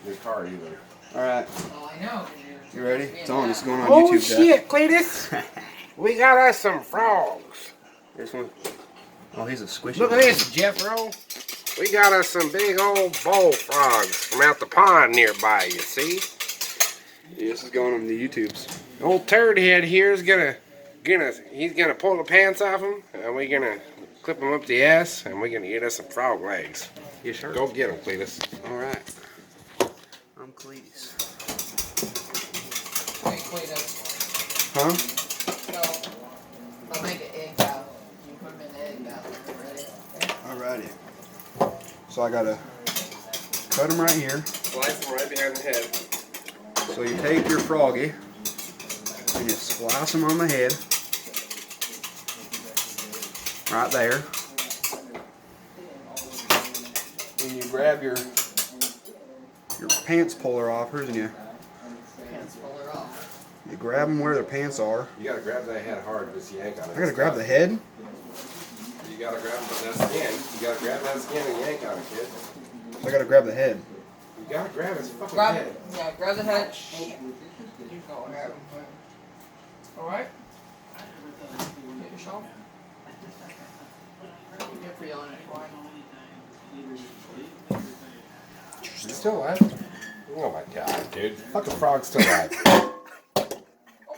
your car either. Alright. Well, I know. You ready? It's on. It's going on Oh YouTube. shit, Cletus! We got us some frogs. This one. Oh, he's a squishy. Look at this, Jeffro. We got us some big old bullfrogs from out the pond nearby, you see? Yeah, this is going on the YouTubes. Old turd head here is he's gonna pull the pants off him, and we're gonna clip him up the ass, and we're gonna eat us some frog legs. Yes, sir. Go get him, Cletus. Alright. I'm Cletus. Hey, Cletus. Huh? So, I'll make an egg out. You put them in the egg out. Ready? Alrighty. So I gotta cut them right here. Slice him right behind the head. So you take your froggy and you slice them on the head. Right there. And you grab your pants puller offers and you Pants puller off. you grab them where their pants are. You gotta grab that head hard, just yank on it. I gotta grab the head. You gotta grab that skin. You gotta grab that skin and yank on it, kid. I gotta grab the head. You gotta grab his fucking Grab head. it. Yeah, grab the head. You go ahead. Alright? Get your shawl. You're feeling it, boy. You still alive? Oh my god, dude. Fucking frog's still alive. Oh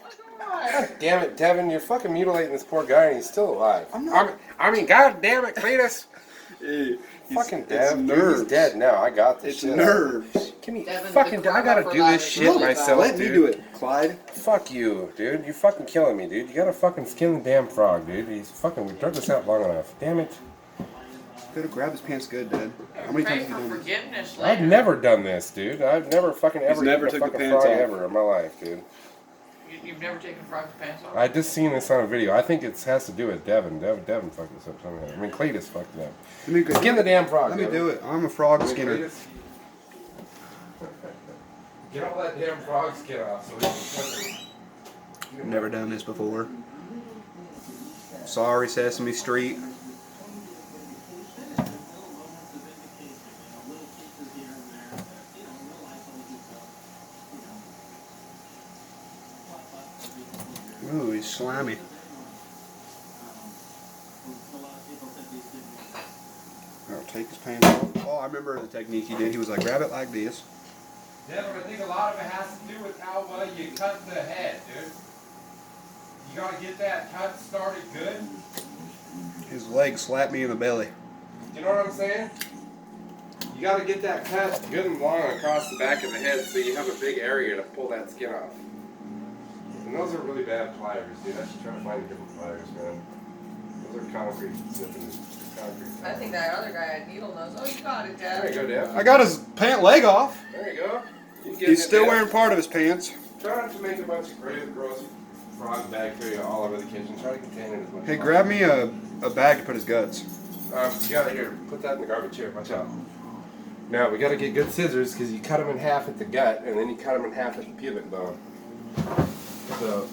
my god! God damn it, Devin. You're fucking mutilating this poor guy and he's still alive. I'm not. I mean, god damn it, Cletus. Hey, Fucking it's dead. nerves. He's dead now. I got this It's shit. nerves. Give me Devin, fucking. the I gotta corolla do for this life. shit Look, myself, Let dude. me do it, Clyde. Fuck you, dude. You're fucking killing me, dude. You gotta fucking skin the damn frog, dude. He's fucking. We drug this out long enough. Damn it. Gotta grab his pants good, Dad. How many times have you done this? forgiveness I've never done this, dude. I've never fucking ever never eaten a took the fucking pants frog off. ever in my life, dude. You've never taken frog's pants off? I just seen this on a video. I think it has to do with Devin. Devin fucked this up somehow. I mean, Cletus fucked it up. Let me Skin the damn frog. Let me Devin. do it. I'm a frog I mean, skinner. Cletus. Get all that damn frog skin off so we can fucking... Never done this before. Sorry, Sesame Street. Ooh, he's slimy. I'll take his pants off. Oh, I remember the technique he did. He was like, grab it like this. Devin, I think a lot of it has to do with how well you cut the head, dude. You gotta get that cut started good. His leg slapped me in the belly. You know what I'm saying? You gotta get that cut good and long across the back of the head so you have a big area to pull that skin off. And those are really bad pliers, dude. I should try to find different pliers, man. Those are concrete zipping concrete. I think that other guy had needle nose. Oh, you got it, Dad. There you go, Dev. I got his pant leg off. There you go. He's still wearing part of his pants. Try not to make a bunch of gross frog bacteria all over the kitchen. Try to contain it as much. Hey, grab me a bag to put his guts. You gotta here. Put that in the garbage here. Watch out. Now we gotta get good scissors because you cut them in half at the gut and then you cut them in half at the pubic bone. So,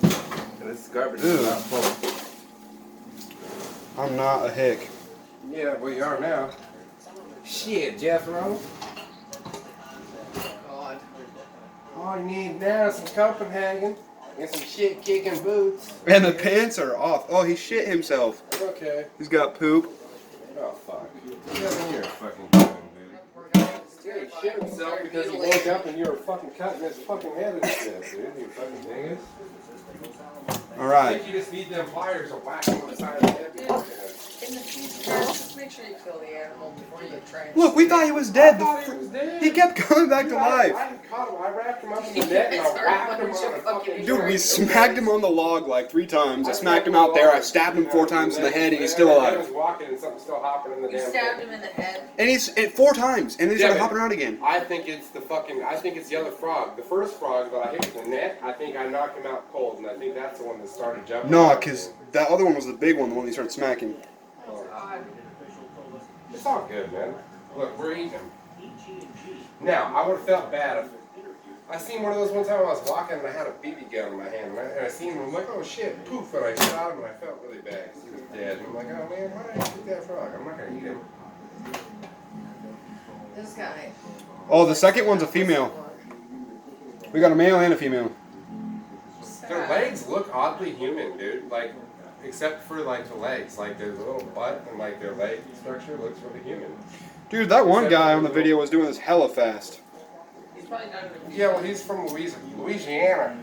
and this garbage is not full. I'm not a hick. Yeah, well you are now. Shit, Jeffro. God. All you need now is some Copenhagen and some shit-kicking boots. And the pants are off. Oh, he shit himself. Okay. He's got poop. Oh, fuck. Devin, you're a fucking gun, dude. Yeah, he shit himself because he woke up and you were fucking cutting his fucking head and shit, dude. You fucking dingus. All I right. think you just need them pliers to whack him on the side of the head. In the future, just make sure you kill the animal before you try and Look, we thought he was dead. I thought he was dead. He kept coming back to life. I caught him. I wrapped him up in the net and I whacked him on the fucking... Dude, we smacked him on the log like 3 times. I smacked him out there. I stabbed him 4 times in the head, and he's still I was alive. walking and something's still hopping in the You damn stabbed thing. him in the head. And he's 4 times, and then he started Devin, hopping around again. I think it's the other frog. The first frog that I hit with the net, I think I knocked him out cold, and I think that's the one that started jumping. No, because that other one was the big one, the one he started smacking. Oh, God. It's all good, man. Look, we're eating them. Now, I would have felt bad if I seen one of those one time I was walking and I had a BB gun in my hand, and I seen him. I'm like, oh shit, poof, and I shot him and I felt really bad because he was dead. And I'm like, oh man, why did I shoot that frog? I'm not gonna eat him. This guy. Oh, the second one's a female. We got a male and a female. Their legs look oddly human, dude. Like, except for like the legs, like their little butt and like their leg structure looks really human. Dude, that one guy on the video was doing this hella fast. He's probably not gonna. Yeah, well, he's from Louisiana.